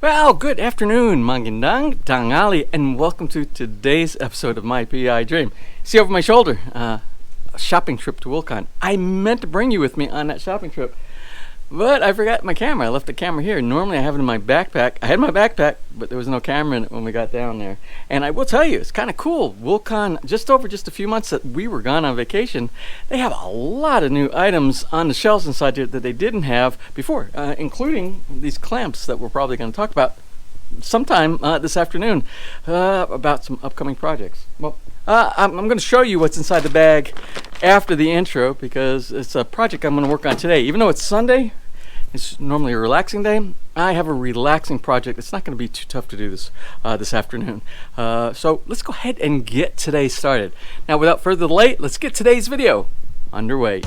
Well, good afternoon, magandang tanghali, and welcome to today's episode of My PI Dream. See over my shoulder, a shopping trip to Wilcon. I meant to bring you with me on that shopping trip, but I forgot my camera. I left the camera here. Normally I have it in my backpack. I had my backpack, but there was no camera in it when we got down there. And I will tell you, it's kind of cool. Wilcon, just a few months that we were gone on vacation, they have a lot of new items on the shelves inside here that they didn't have before, including these clamps that we're probably going to talk about sometime this afternoon about some upcoming projects. Well, I'm going to show you what's inside the bag after the intro because it's a project I'm going to work on today. Even though it's Sunday, it's normally a relaxing day. I have a relaxing project. It's not going to be too tough to do this this afternoon. So let's go ahead and get today started. Now, without further delay, let's get today's video underway.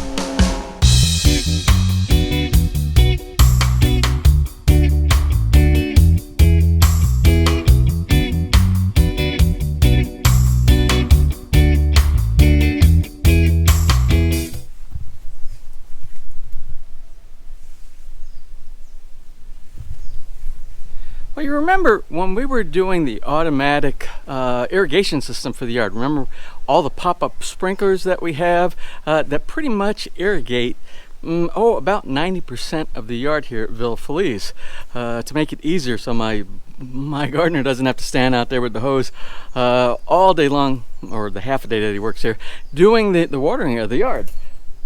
Well, you remember when we were doing the automatic irrigation system for the yard, remember all the pop-up sprinklers that we have that pretty much irrigate about 90% of the yard here at Feliz to make it easier so my gardener doesn't have to stand out there with the hose all day long, or the half a day that he works here, doing the watering of the yard.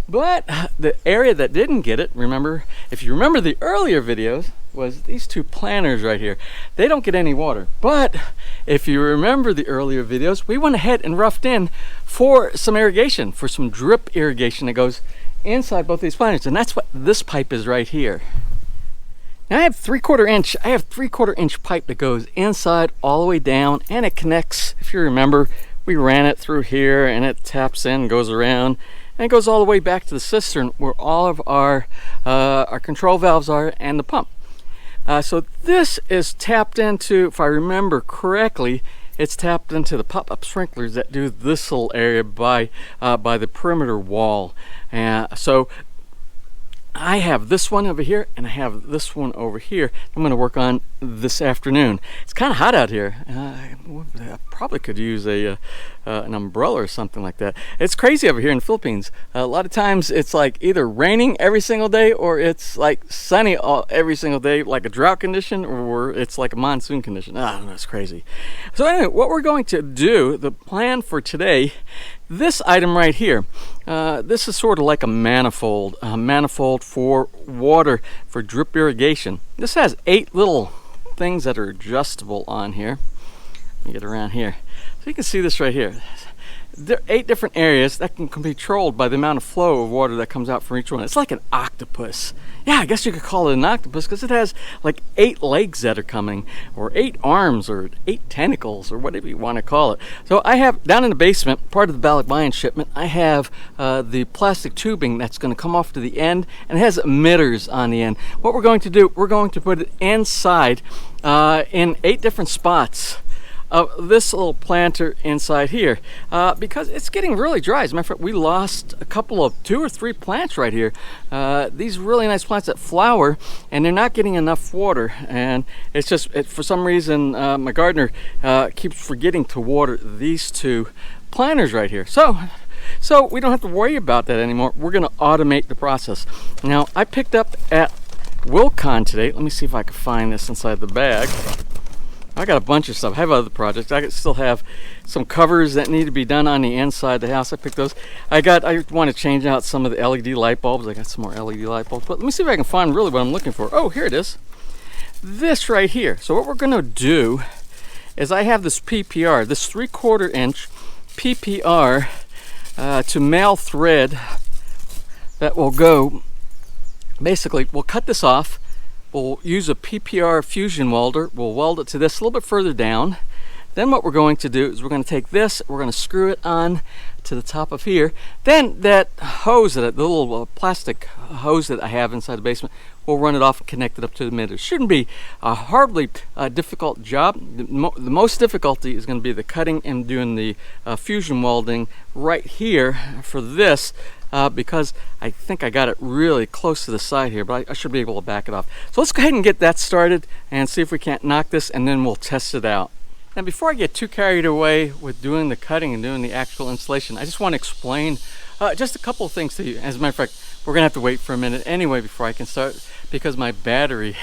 But the area that didn't get it, remember, if you remember the earlier videos, was these two planters right here. They don't get any water. But if you remember the earlier videos, we went ahead and roughed in for some irrigation, for some drip irrigation that goes inside both these planters. And that's what this pipe is right here. Now I have 3/4 inch pipe that goes inside all the way down, and it connects, if you remember, we ran it through here and it taps in, goes around, and it goes all the way back to the cistern where all of our control valves are and the pump. So this is tapped into, if I remember correctly, it's tapped into the pop-up sprinklers that do this little area by the perimeter wall. So I have this one over here and I have this one over here. I'm going to work on this afternoon. It's kind of hot out here. I probably could use an umbrella or something like that. It's crazy over here in the Philippines. A lot of times it's like either raining every single day or it's like sunny every single day, like a drought condition, or it's like a monsoon condition. I don't know, it's crazy. So anyway, what we're going to do, the plan for today, this item right here, this is sort of like a manifold for water for drip irrigation. This has 8 little things that are adjustable on here. Let me get around here. So you can see this right here. There are 8 different areas that can be controlled by the amount of flow of water that comes out from each one. It's like an octopus. Yeah, I guess you could call it an octopus because it has like 8 legs that are coming, or 8 arms, or 8 tentacles, or whatever you want to call it. So I have down in the basement, part of the Balikbayan shipment, I have the plastic tubing that's going to come off to the end, and it has emitters on the end. What we're going to do, we're going to put it inside in 8 different spots of this little planter inside here because it's getting really dry. As a matter of fact, we lost a couple of 2 or 3 plants right here. These really nice plants that flower, and they're not getting enough water, and it's just for some reason my gardener keeps forgetting to water these 2 planters right here. So we don't have to worry about that anymore. We're going to automate the process. Now I picked up at Wilcon today. Let me see if I can find this inside the bag. I got a bunch of stuff. I have other projects. I still have some covers that need to be done on the inside of the house. I picked those. I want to change out some of the LED light bulbs. I got some more LED light bulbs. But let me see if I can find really what I'm looking for. Oh, here it is. This right here. So what we're going to do is I have this PPR, this 3/4 inch PPR to male thread that will go, basically, we'll cut this off. We'll use a PPR fusion welder. We'll weld it to this a little bit further down. Then what we're going to do is we're going to take this, we're going to screw it on to the top of here. Then that hose, the little plastic hose that I have inside the basement, we'll run it off and connect it up to the emitter. Shouldn't be a horribly difficult job. The most difficulty is going to be the cutting and doing the fusion welding right here for this. because I think I got it really close to the side here, but I should be able to back it off. So let's go ahead and get that started and see if we can't knock this, and then we'll test it out. Now, before I get too carried away with doing the cutting and doing the actual installation, I just want to explain just a couple of things to you. As a matter of fact, we're gonna have to wait for a minute anyway before I can start, because my battery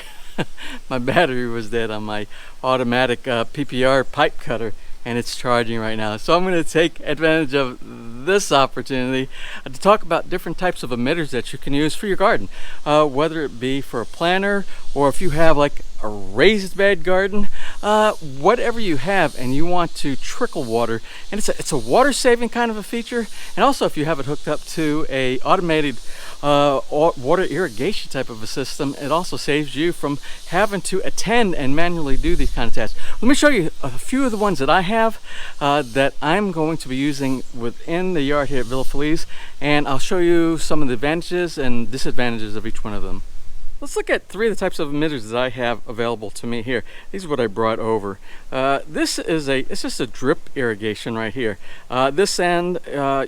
my battery was dead on my automatic PPR pipe cutter, and it's charging right now. So I'm going to take advantage of this opportunity to talk about different types of emitters that you can use for your garden, whether it be for a planter, or if you have like a raised bed garden, whatever you have, and you want to trickle water. And it's a water saving kind of a feature, and also if you have it hooked up to a automated water irrigation type of a system, it also saves you from having to attend and manually do these kind of tasks. Let me show you a few of the ones that I have that I'm going to be using within the yard here at Villa Feliz, and I'll show you some of the advantages and disadvantages of each one of them. Let's look at three of the types of emitters that I have available to me here. These are what I brought over. It's just a drip irrigation right here. This end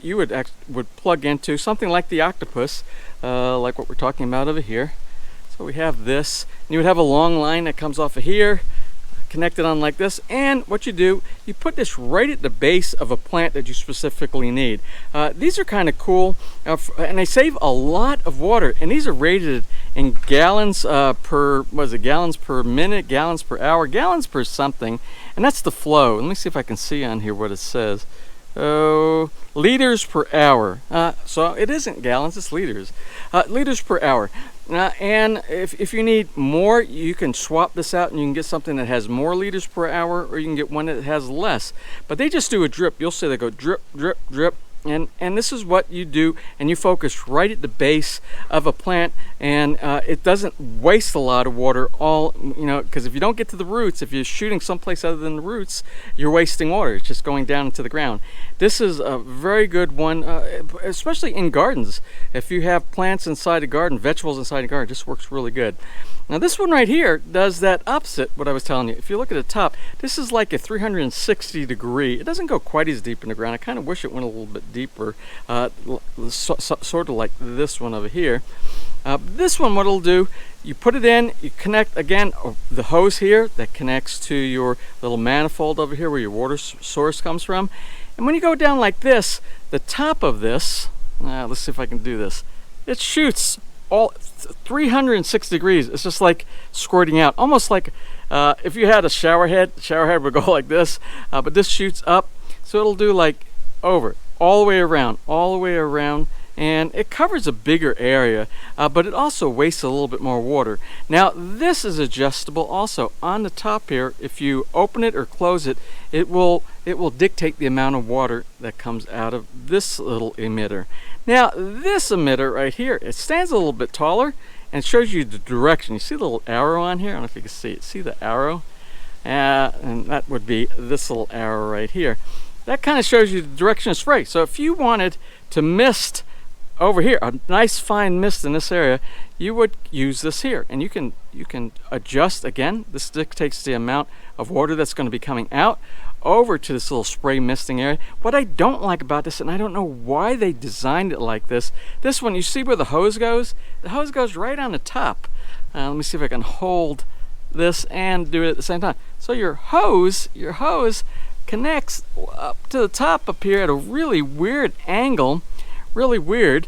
you would plug into something like the octopus, like what we're talking about over here. So we have this, and you would have a long line that comes off of here, connected on like this, and what you do, you put this right at the base of a plant that you specifically need. These are kind of cool, and they save a lot of water, and these are rated in gallons gallons per minute, gallons per hour, gallons per something, and that's the flow. Let me see if I can see on here what it says. Oh, liters per hour. So it isn't gallons, it's liters. Liters per hour. And if you need more, you can swap this out and you can get something that has more liters per hour, or you can get one that has less. But they just do a drip. You'll see they go drip, drip, drip. And this is what you do, and you focus right at the base of a plant, and it doesn't waste a lot of water, because if you don't get to the roots, if you're shooting someplace other than the roots, you're wasting water. It's just going down into the ground. This is a very good one, especially in gardens. If you have plants inside a garden, vegetables inside a garden, this works really good. Now this one right here does that opposite what I was telling you. If you look at the top, this is like a 360 degree. It doesn't go quite as deep in the ground. I kind of wish it went a little bit deeper, sort of like this one over here. This one, what it'll do, you put it in, you connect again the hose here that connects to your little manifold over here where your water source comes from. And when you go down like this, the top of this, let's see if I can do this, it shoots all 306 degrees. It's just like squirting out, almost like if you had a shower head would go like this, but this shoots up, so it'll do like over, all the way around, and it covers a bigger area, but it also wastes a little bit more water. Now this is adjustable also. On the top here, if you open it or close it, it will dictate the amount of water that comes out of this little emitter. Now this emitter right here, it stands a little bit taller and shows you the direction. You see the little arrow on here? I don't know if you can see it. See the arrow? And that would be this little arrow right here. That kind of shows you the direction of spray. So if you wanted to mist over here, a nice fine mist in this area, you would use this here, and you can adjust. Again, this dictates the amount of water that's going to be coming out over to this little spray misting area. What I don't like about this, and I don't know why they designed it like this one, you see where the hose goes? The hose goes right on the top. Let me see if I can hold this and do it at the same time. So your hose connects up to the top up here at a really weird angle, really weird.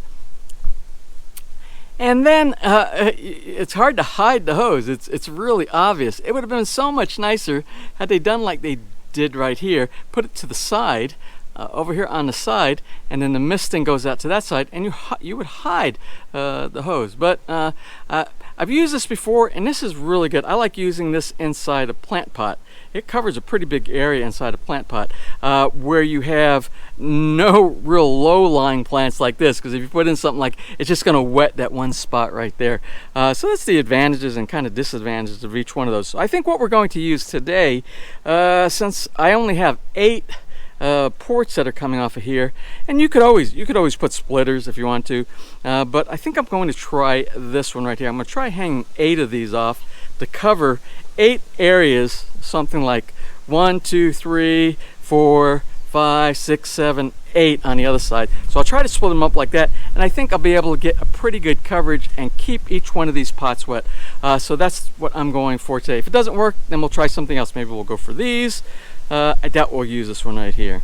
And then it's hard to hide the hose. It's really obvious. It would have been so much nicer had they done like they did right here, put it to the side, over here on the side, and then the misting goes out to that side, and you would hide the hose. But I've used this before, and this is really good. I like using this inside a plant pot. It covers a pretty big area inside a plant pot, where you have no real low-lying plants like this, because if you put in something like, it's just going to wet that one spot right there. So that's the advantages and kind of disadvantages of each one of those. So I think what we're going to use today, since I only have 8 ports that are coming off of here, and you could always put splitters if you want to, but I think I'm going to try this one right here. I'm going to try hanging 8 of these off to cover 8 areas, something like 1, 2, 3, 4, 5, 6, 7, 8 on the other side. So I'll try to split them up like that, and I think I'll be able to get a pretty good coverage and keep each one of these pots wet. So that's what I'm going for today. If it doesn't work, then we'll try something else. Maybe we'll go for these. I doubt we'll use this one right here.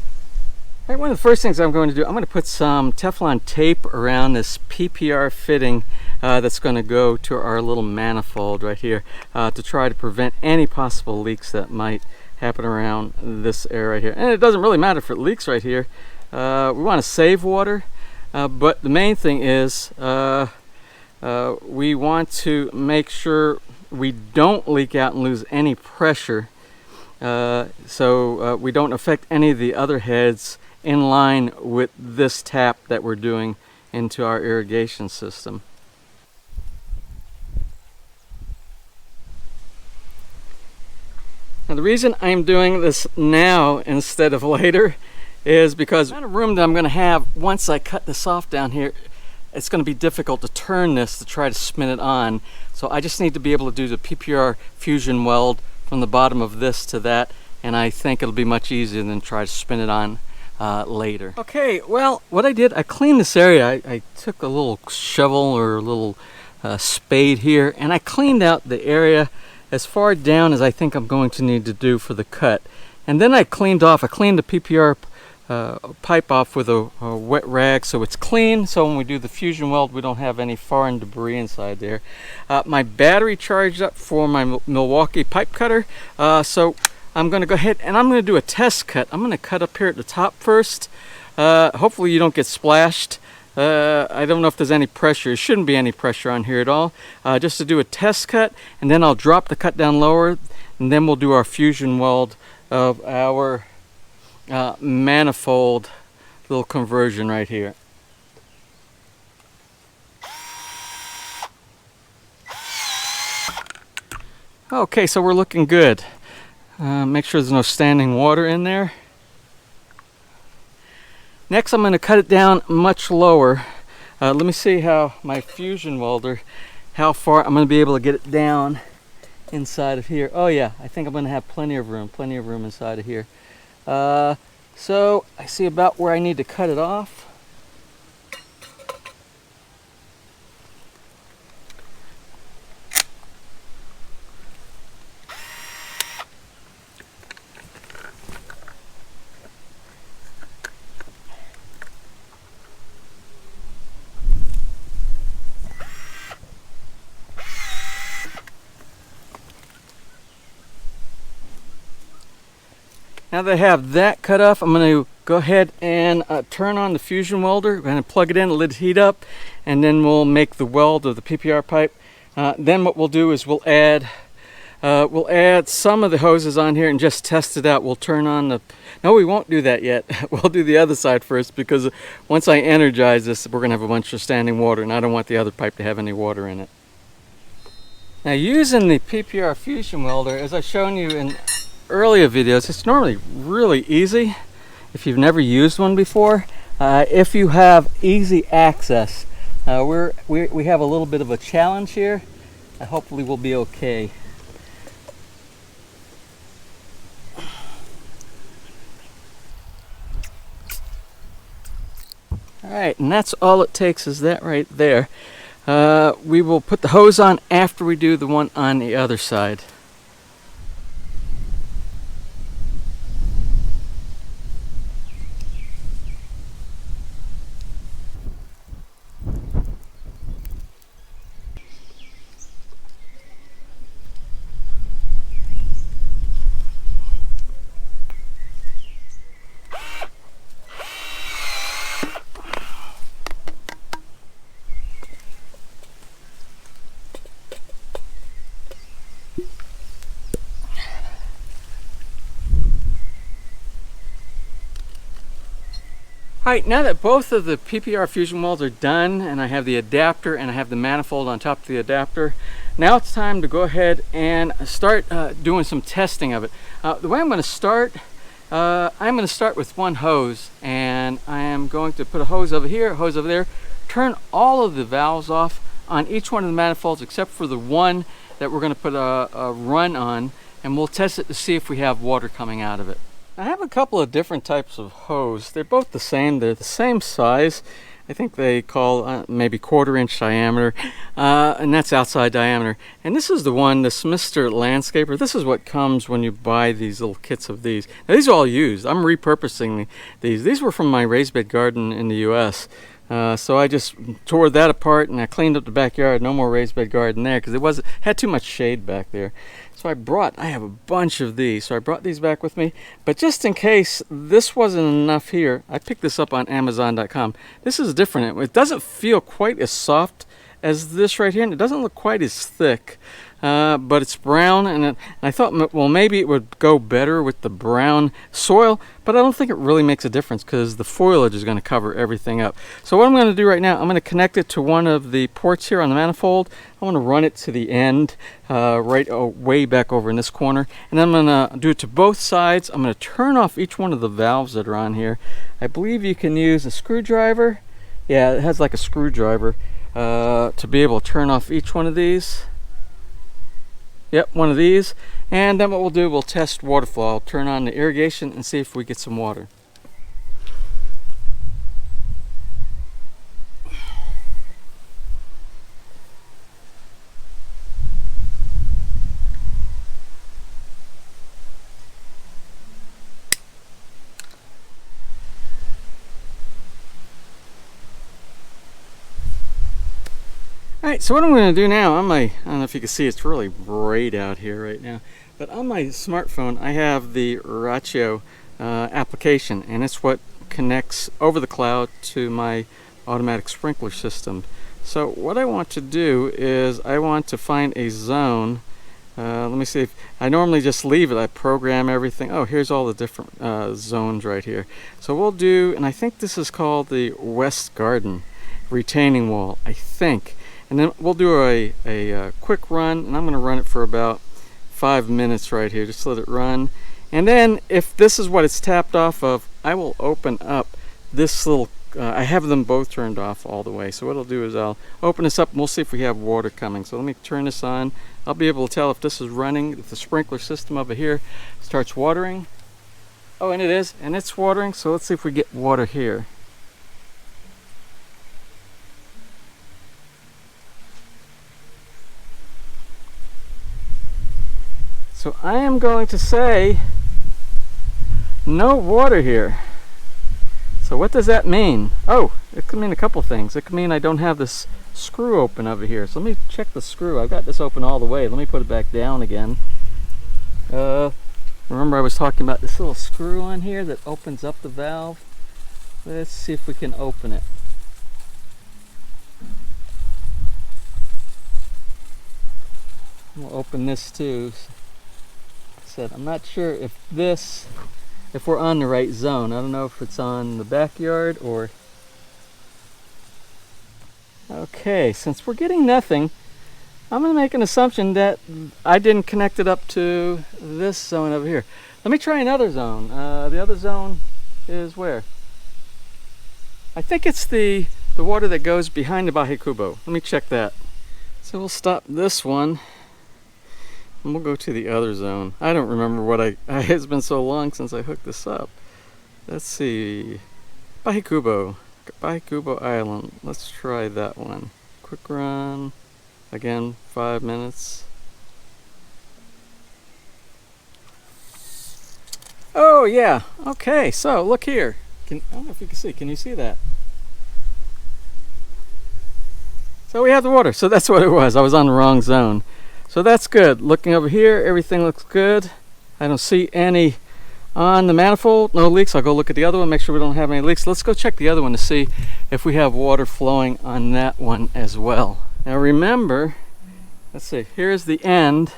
All right, one of the first things I'm going to do, I'm going to put some Teflon tape around this PPR fitting that's going to go to our little manifold right here to try to prevent any possible leaks that might happen around this area right here. And it doesn't really matter if it leaks right here. We want to save water, but the main thing is we want to make sure we don't leak out and lose any pressure, so we don't affect any of the other heads in line with this tap that we're doing into our irrigation system. Now the reason I'm doing this now instead of later is because the amount of room that I'm going to have once I cut this off down here, it's going to be difficult to turn this to try to spin it on. So I just need to be able to do the PPR fusion weld from the bottom of this to that, and I think it'll be much easier than try to spin it on later. Okay, well, what I did, I cleaned this area. I took a little shovel or a little spade here, and I cleaned out the area as far down as I think I'm going to need to do for the cut. And then I cleaned the PPR pipe off with a wet rag so it's clean, so when we do the fusion weld we don't have any foreign debris inside there. My battery charged up for my Milwaukee pipe cutter, so I'm going to go ahead and I'm going to do a test cut. I'm going to cut up here at the top first. Hopefully you don't get splashed. I don't know if there's any pressure. There shouldn't be any pressure on here at all. Just to do a test cut, and then I'll drop the cut down lower, and then we'll do our fusion weld of our manifold little conversion right here. Okay, so we're looking good. Make sure there's no standing water in there. Next I'm going to cut it down much lower. Let me see how my fusion welder, how far I'm going to be able to get it down inside of here. Oh yeah, I think I'm going to have plenty of room inside of here. So I see about where I need to cut it off. Now that I have that cut off, I'm going to go ahead and turn on the fusion welder. We're going to plug it in, let it heat up, and then we'll make the weld of the PPR pipe. Then what we'll do is we'll add some of the hoses on here and just test it out. We'll turn on the... No, we won't do that yet. We'll do the other side first, because once I energize this, we're going to have a bunch of standing water, and I don't want the other pipe to have any water in it. Now, using the PPR fusion welder, as I've shown you in earlier videos, it's normally really easy if you've never used one before. If you have easy access, we have a little bit of a challenge here. Hopefully we'll be okay. Alright, and that's all it takes, is that right there. We will put the hose on after we do the one on the other side. Alright, now that both of the PPR fusion welds are done, and I have the adapter and I have the manifold on top of the adapter, now it's time to go ahead and start doing some testing of it. The way I'm going to start with one hose, and I am going to put a hose over here, a hose over there, turn all of the valves off on each one of the manifolds except for the one that we're going to put a run on, and we'll test it to see if we have water coming out of it. I have a couple of different types of hose. They're both the same. They're the same size. I think they call maybe 1/4-inch diameter, and that's outside diameter. And this is the one, this Mr. Landscaper. This is what comes when you buy these little kits of these. Now, these are all used. I'm repurposing these. These were from my raised bed garden in the U.S. So I just tore that apart and I cleaned up the backyard. No more raised bed garden there because it had too much shade back there. So I have a bunch of these. So I brought these back with me. But just in case this wasn't enough here, I picked this up on Amazon.com. This is different. It doesn't feel quite as soft as this right here, and it doesn't look quite as thick. But it's brown, and I thought, well, maybe it would go better with the brown soil, but I don't think it really makes a difference because the foliage is going to cover everything up. So what I'm going to do right now, I'm going to connect it to one of the ports here on the manifold. I want to run it to the end, way back over in this corner, and I'm going to do it to both sides. I'm going to turn off each one of the valves that are on here. I believe you can use a screwdriver. Yeah, it has like a screwdriver to be able to turn off each one of these. Yep, one of these. And then what we'll do, we'll test water flow. I'll turn on the irrigation and see if we get some water. Alright, so what I'm going to do now, I don't know if you can see, it's really bright out here right now, but on my smartphone I have the Irrigation application, and it's what connects over the cloud to my automatic sprinkler system. So what I want to do is I want to find a zone. Let me see if I normally just leave it. I program everything. Oh, here's all the different zones right here. So we'll do, and I think this is called the West Garden retaining wall, I think. And then we'll do a quick run, and I'm going to run it for about 5 minutes right here. Just let it run. And then if this is what it's tapped off of, I will open up this little, I have them both turned off all the way. So what I'll do is I'll open this up and we'll see if we have water coming. So let me turn this on. I'll be able to tell if this is running, if the sprinkler system over here starts watering. Oh, and it is, and it's watering. So let's see if we get water here. So I am going to say no water here. So what does that mean? Oh, it could mean a couple things. It could mean I don't have this screw open over here. So let me check the screw. I've got this open all the way. Let me put it back down again. Remember I was talking about this little screw on here that opens up the valve? Let's see if we can open it. We'll open this too. I'm not sure if we're on the right zone. I don't know if it's on the backyard or... Okay, since we're getting nothing, I'm going to make an assumption that I didn't connect it up to this zone over here. Let me try another zone. The other zone is where? I think it's the water that goes behind the Baje Cubo. Let me check that. So we'll stop this one. And we'll go to the other zone. I don't remember what it's been so long since I hooked this up. Let's see. Baje Cubo Island. Let's try that one. Quick run. Again, 5 minutes. Oh yeah. Okay, so look here. I don't know if you can see. Can you see that? So we have the water. So that's what it was. I was on the wrong zone. So that's good. Looking over here, everything looks good. I don't see any on the manifold, no leaks. I'll go look at the other one, make sure we don't have any leaks. Let's go check the other one to see if we have water flowing on that one as well. Now remember, let's see, here's the end,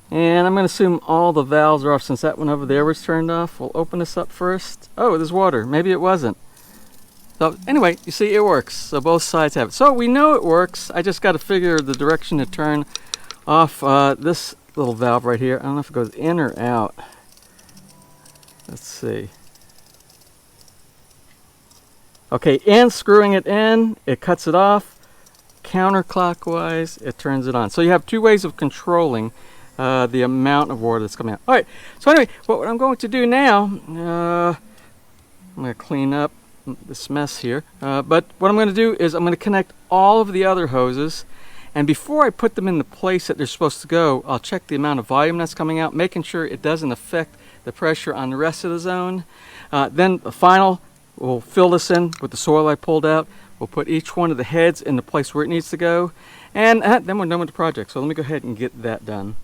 and I'm going to assume all the valves are off since that one over there was turned off. We'll open this up first. Oh, there's water. Maybe it wasn't. So anyway, you see it works. So both sides have it. So we know it works. I just got to figure the direction to turn off this little valve right here. I don't know if it goes in or out. Let's see. Okay, and screwing it in, it cuts it off. Counterclockwise, it turns it on. So you have two ways of controlling the amount of water that's coming out. All right, so anyway, what I'm going to do now, I'm going to clean up this mess here, but what I'm going to do is I'm going to connect all of the other hoses, and before I put them in the place that they're supposed to go, I'll check the amount of volume that's coming out, making sure it doesn't affect the pressure on the rest of the zone. Then the final, we'll fill this in with the soil I pulled out. We'll put each one of the heads in the place where it needs to go, and then we're done with the project. So let me go ahead and get that done.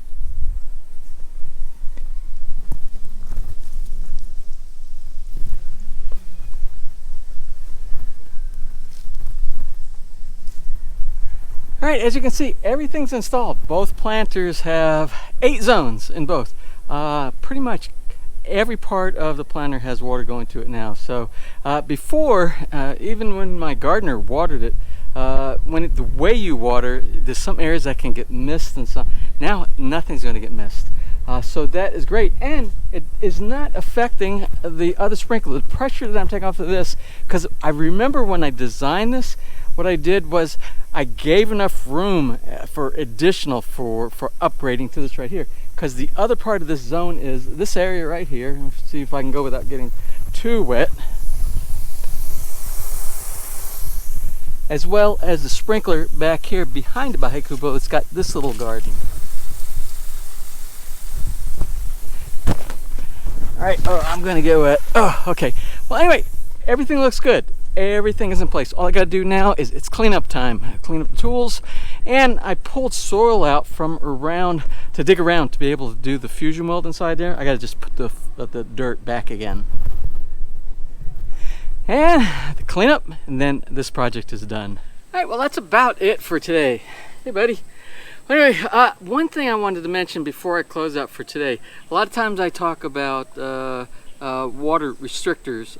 All right, as you can see, everything's installed. Both planters have 8 zones in both. Pretty much every part of the planter has water going to it now. So before, even when my gardener watered it, the way you water, there's some areas that can get missed and some. Now nothing's going to get missed. So that is great, and it is not affecting the other sprinkler. The pressure that I'm taking off of this, because I remember when I designed this, what I did was I gave enough room for additional for upgrading to this right here, because the other part of this zone is this area right here. Let's see if I can go without getting too wet, as well as the sprinkler back here behind the Bahakubo. It's got this little garden. All right, oh, I'm gonna get wet. Oh, okay. Well, anyway, everything looks good. Everything is in place. All I gotta do now is it's cleanup time. I clean up the tools, and I pulled soil out from around to dig around to be able to do the fusion weld inside there. I gotta just put the dirt back again. And the cleanup, and then this project is done. All right, well, that's about it for today. Hey, buddy. Anyway, one thing I wanted to mention before I close out for today. A lot of times I talk about water restrictors,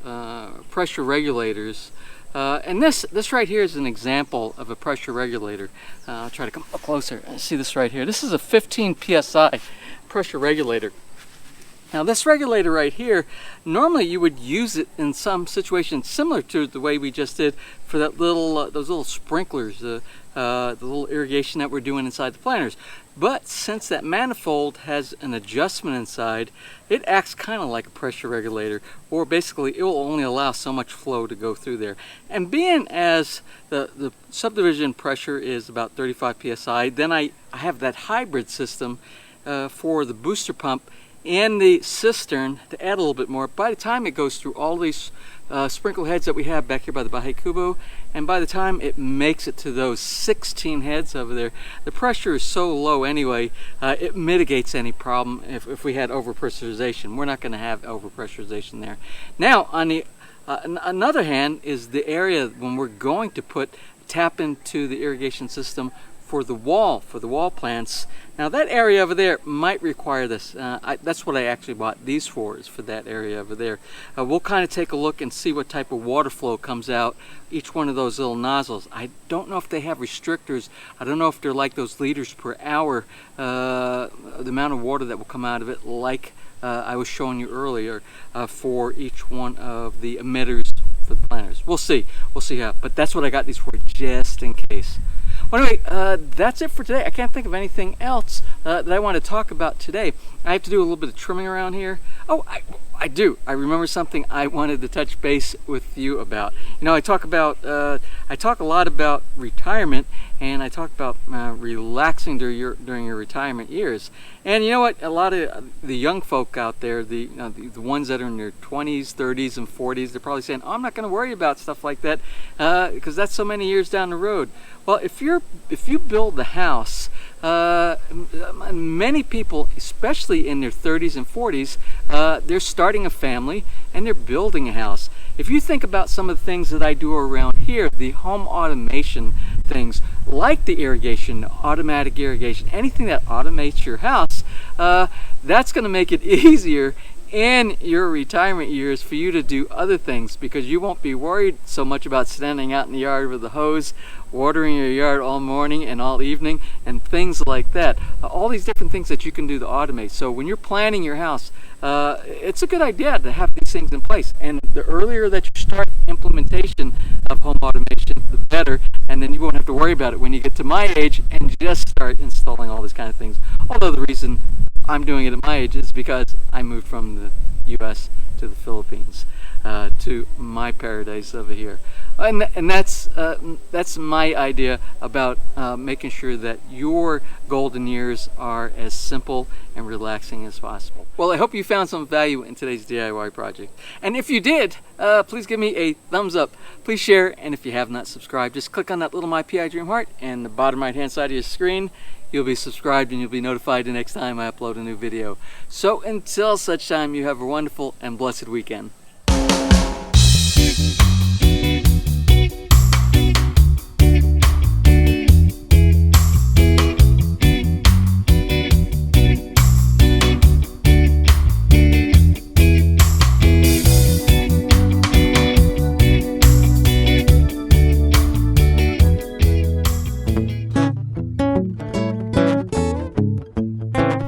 pressure regulators, and this right here is an example of a pressure regulator. I'll try to come up closer and see this right here. This is a 15 psi pressure regulator. Now this regulator right here, normally you would use it in some situations similar to the way we just did for that little those little sprinklers, the little irrigation that we're doing inside the planters. But since that manifold has an adjustment inside, it acts kind of like a pressure regulator, or basically it will only allow so much flow to go through there. And being as the subdivision pressure is about 35 psi, then I have that hybrid system for the booster pump and the cistern to add a little bit more. By the time it goes through all these sprinkle heads that we have back here by the Bahakubo, and by the time it makes it to those 16 heads over there, the pressure is so low anyway, it mitigates any problem if we had overpressurization. We're not going to have overpressurization there. Now, on the another hand is the area when we're going to tap into the irrigation system for the wall plants. Now that area over there might require this. That's what I actually bought these for, is for that area over there. We'll kind of take a look and see what type of water flow comes out each one of those little nozzles. I don't know if they have restrictors. I don't know if they're like those liters per hour, the amount of water that will come out of it, like I was showing you earlier, for each one of the emitters for the planters. We'll see how, but that's what I got these for, just in case. Well, anyway, that's it for today. I can't think of anything else that I want to talk about today. I have to do a little bit of trimming around here. Oh, I do. I remember something I wanted to touch base with you about. You know, I talk a lot about retirement, and I talk about relaxing during your retirement years. And you know what? A lot of the young folk out there, the ones that are in their 20s, 30s, and 40s, they're probably saying, "Oh, I'm not going to worry about stuff like that because that's so many years down the road." Well, if you build the house, many people, especially in their 30s and 40s, they're starting a family and they're building a house. If you think about some of the things that I do around here, the home automation things, like the irrigation, automatic irrigation, anything that automates your house, that's going to make it easier in your retirement years for you to do other things, because you won't be worried so much about standing out in the yard with a hose, watering your yard all morning and all evening, and things like that. All these different things that you can do to automate. So when you're planning your house, it's a good idea to have these things in place. And the earlier that you start implementation of home automation, the better. better, and then you won't have to worry about it when you get to my age and just start installing all these kind of things. Although the reason I'm doing it at my age is because I moved from the US to the Philippines, to my paradise over here. And that's my idea about making sure that your golden years are as simple and relaxing as possible. Well, I hope you found some value in today's DIY project. And if you did, please give me a thumbs up. Please share, and if you have not subscribed, just click on that little My PI Dream Heart in the bottom right hand side of your screen. You'll be subscribed and you'll be notified the next time I upload a new video. So until such time, you have a wonderful and blessed weekend.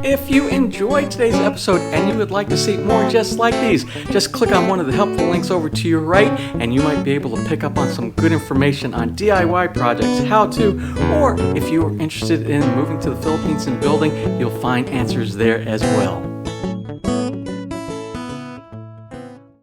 If you enjoyed today's episode and you would like to see more just like these, just click on one of the helpful links over to your right and you might be able to pick up on some good information on DIY projects, how to, or if you are interested in moving to the Philippines and building, you'll find answers there as well.